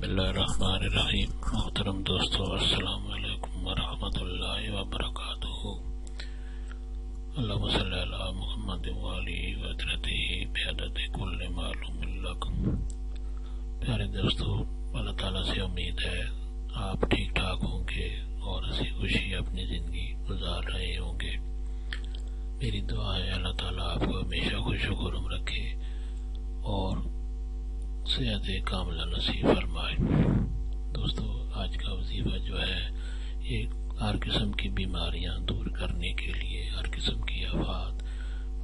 اللہ الرحمن الرحیم۔ محترم دوستو، السلام علیکم ورحمۃ اللہ وبرکاتہ۔ اللہم صلی علی محمد وآلہ وطرتہ بعدد کل معلوم لک۔ پیارے دوستو، اللہ تعالیٰ سے امید ہے آپ ٹھیک ٹھاک ہوں گے اور ہنسی خوشی اپنی زندگی گزار رہے ہوں گے۔ میری دعا ہے اللہ تعالیٰ آپ کو ہمیشہ خوش و خرم رکھے اور صحت کاملہ نصیب فرمائے۔ دوستو، آج کا وظیفہ جو ہے یہ ہر قسم کی بیماریاں دور کرنے کے لیے، ہر قسم کی آفات،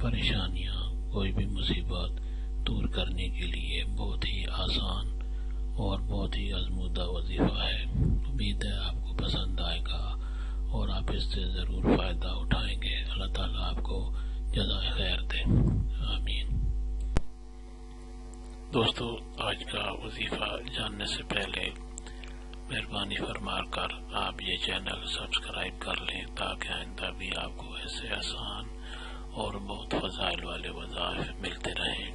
پریشانیاں، کوئی بھی مصیبت دور کرنے کے لیے بہت ہی آسان اور بہت ہی آزمودہ وظیفہ ہے۔ امید ہے آپ کو پسند آئے گا اور آپ اس سے ضرور فائدہ اٹھائیں گے۔ اللہ تعالیٰ آپ کو جزائے خیر دے، آمین۔ دوستو، آج کا وظیفہ جاننے سے پہلے مہربانی فرما کر آپ یہ چینل سبسکرائب کر لیں تاکہ آئندہ بھی آپ کو ایسے آسان اور بہت فضائل والے وظائف ملتے رہیں۔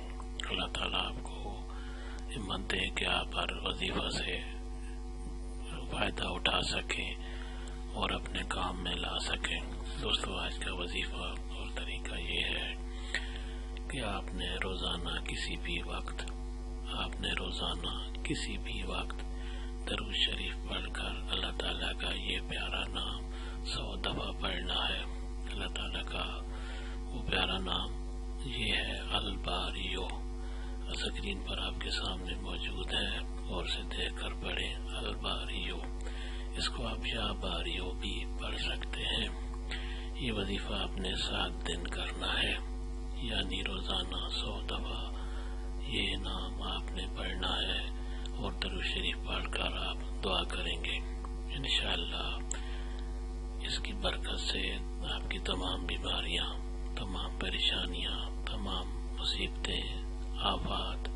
اللہ تعالیٰ آپ کو ہمت دے کہ آپ ہر وظیفہ سے فائدہ اٹھا سکیں اور اپنے کام میں لا سکیں۔ دوستو، آج کا وظیفہ اور طریقہ یہ ہے کہ آپ نے روزانہ کسی بھی وقت درود شریف پڑھ کر اللہ تعالیٰ کا یہ پیارا نام 100 دفعہ پڑھنا ہے۔ اللہ تعالیٰ کا وہ پیارا نام یہ ہے الباریو، اسکرین پر آپ کے سامنے موجود ہے اور اسے دیکھ کر پڑھیں الباریو۔ اس کو آپ یا باریو بھی پڑھ سکتے ہیں۔ یہ وظیفہ آپ نے 7 دن کرنا ہے، یعنی روزانہ 100 دفعہ یہ نام آپ نے پڑھنا ہے اور درود شریف پڑھ کر آپ دعا کریں گے۔ انشاءاللہ اس کی برکت سے آپ کی تمام بیماریاں، تمام پریشانیاں، تمام مصیبتیں، آفات،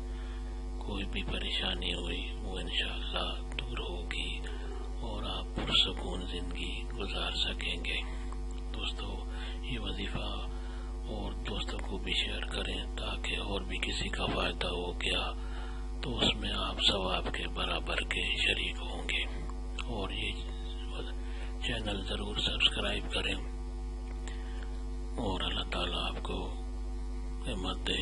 کوئی بھی پریشانی ہوئی وہ انشاءاللہ دور ہوگی اور آپ پرسکون زندگی گزار سکیں گے۔ دوستو، یہ وظیفہ اور دوستوں کو بھی شیئر کریں تاکہ اور بھی کسی کا فائدہ ہو گیا تو اس میں آپ ثواب کے برابر کے شریک ہوں گے۔ اور یہ چینل ضرور سبسکرائب کریں اور اللہ تعالیٰ آپ کو ہمت دے۔